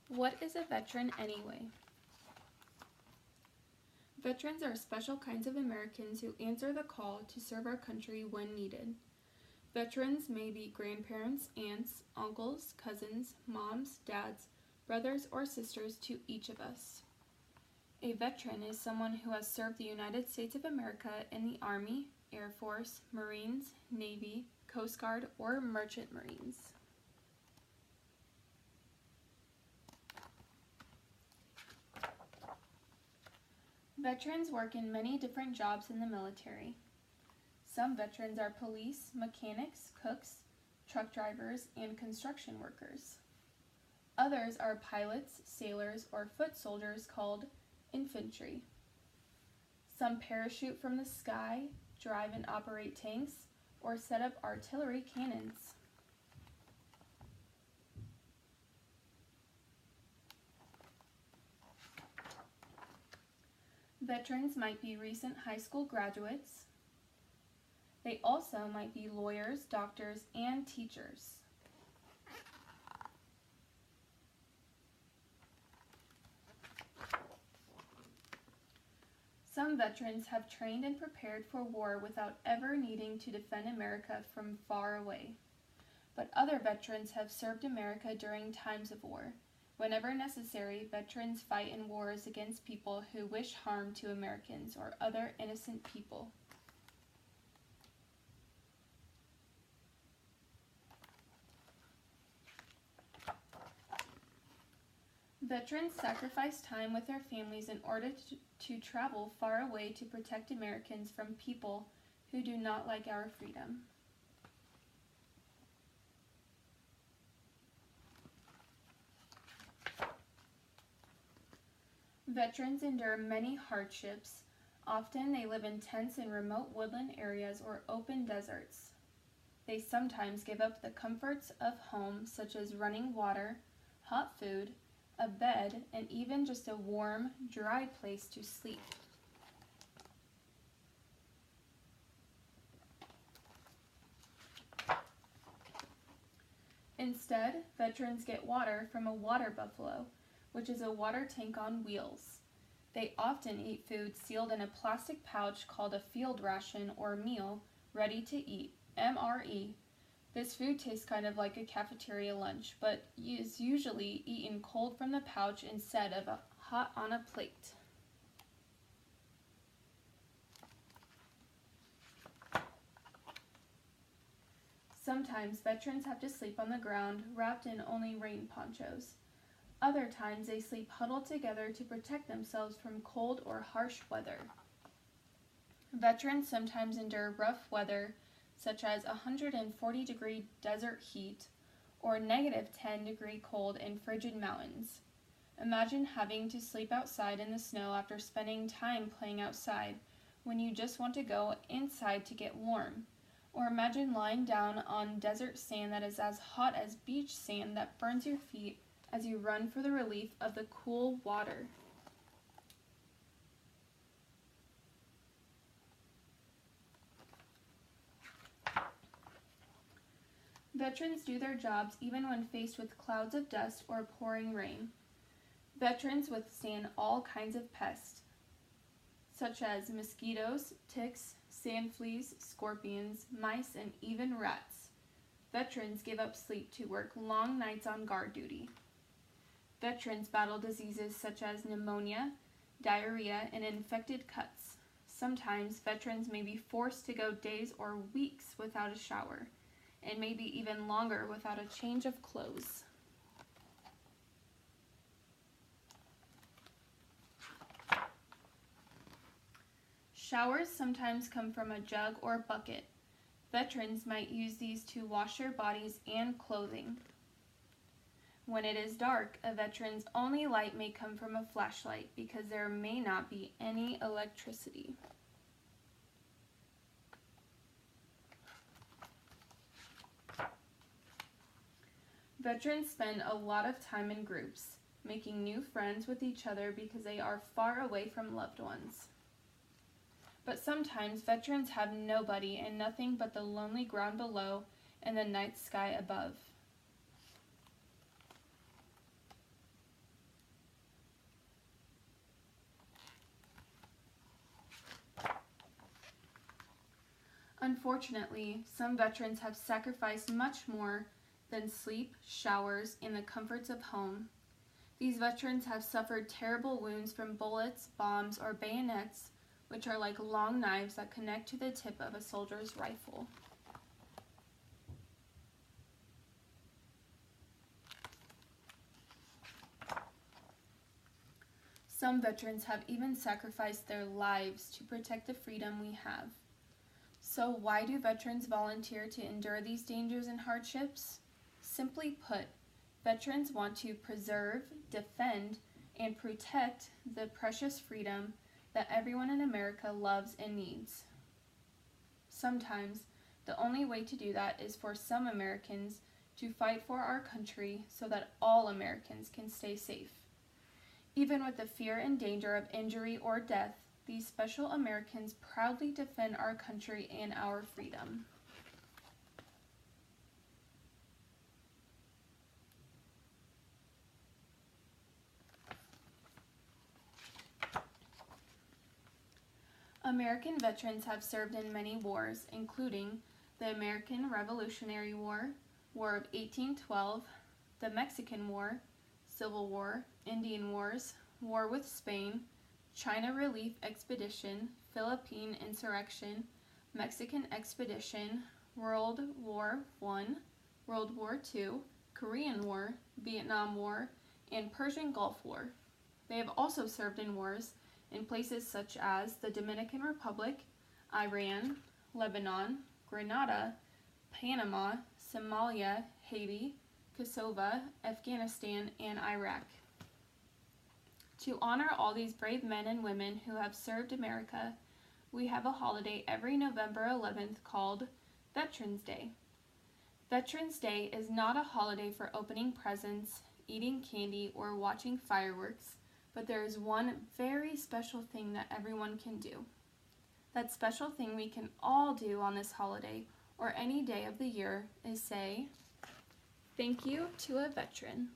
What is a veteran anyway? Veterans are special kinds of Americans who answer the call to serve our country when needed. Veterans may be grandparents, aunts, uncles, cousins, moms, dads, brothers, or sisters to each of us. A veteran is someone who has served the United States of America in the Army, Air Force, Marines, Navy, Coast Guard, or Merchant Marines. Veterans work in many different jobs in the military. Some veterans are police, mechanics, cooks, truck drivers, and construction workers. Others are pilots, sailors, or foot soldiers called infantry. Some parachute from the sky, drive and operate tanks, or set up artillery cannons. Veterans might be recent high school graduates. They also might be lawyers, doctors, and teachers. Some veterans have trained and prepared for war without ever needing to defend America from far away. But other veterans have served America during times of war. Whenever necessary, veterans fight in wars against people who wish harm to Americans or other innocent people. Veterans sacrifice time with their families in order to travel far away to protect Americans from people who do not like our freedom. Veterans endure many hardships. Often they live in tents in remote woodland areas or open deserts. They sometimes give up the comforts of home, such as running water, hot food, a bed, and even just a warm, dry place to sleep. Instead, veterans get water from a water buffalo, which is a water tank on wheels. They often eat food sealed in a plastic pouch called a field ration or meal, ready to eat, MRE. This food tastes kind of like a cafeteria lunch, but is usually eaten cold from the pouch instead of hot on a plate. Sometimes veterans have to sleep on the ground, wrapped in only rain ponchos. Other times they sleep huddled together to protect themselves from cold or harsh weather. Veterans sometimes endure rough weather, such as 140-degree desert heat or negative 10-degree cold in frigid mountains. Imagine having to sleep outside in the snow after spending time playing outside when you just want to go inside to get warm. Or imagine lying down on desert sand that is as hot as beach sand that burns your feet as you run for the relief of the cool water. Veterans do their jobs even when faced with clouds of dust or pouring rain. Veterans withstand all kinds of pests, such as mosquitoes, ticks, sand fleas, scorpions, mice, and even rats. Veterans give up sleep to work long nights on guard duty. Veterans battle diseases such as pneumonia, diarrhea, and infected cuts. Sometimes veterans may be forced to go days or weeks without a shower, and maybe even longer without a change of clothes. Showers sometimes come from a jug or bucket. Veterans might use these to wash their bodies and clothing. When it is dark, a veteran's only light may come from a flashlight because there may not be any electricity. Veterans spend a lot of time in groups, making new friends with each other because they are far away from loved ones. But sometimes veterans have nobody and nothing but the lonely ground below and the night sky above. Unfortunately, some veterans have sacrificed much more than sleep, showers, and the comforts of home. These veterans have suffered terrible wounds from bullets, bombs, or bayonets, which are like long knives that connect to the tip of a soldier's rifle. Some veterans have even sacrificed their lives to protect the freedom we have. So why do veterans volunteer to endure these dangers and hardships? Simply put, veterans want to preserve, defend, and protect the precious freedom that everyone in America loves and needs. Sometimes, the only way to do that is for some Americans to fight for our country so that all Americans can stay safe. Even with the fear and danger of injury or death, these special Americans proudly defend our country and our freedom. American veterans have served in many wars, including the American Revolutionary War, War of 1812, the Mexican War, Civil War, Indian Wars, War with Spain, China Relief Expedition, Philippine Insurrection, Mexican Expedition, World War I, World War II, Korean War, Vietnam War, and Persian Gulf War. They have also served in wars in places such as the Dominican Republic, Iran, Lebanon, Grenada, Panama, Somalia, Haiti, Kosovo, Afghanistan, and Iraq. To honor all these brave men and women who have served America, we have a holiday every November 11th called Veterans Day. Veterans Day is not a holiday for opening presents, eating candy, or watching fireworks, but there is one very special thing that everyone can do. That special thing we can all do on this holiday or any day of the year is say, thank you to a veteran.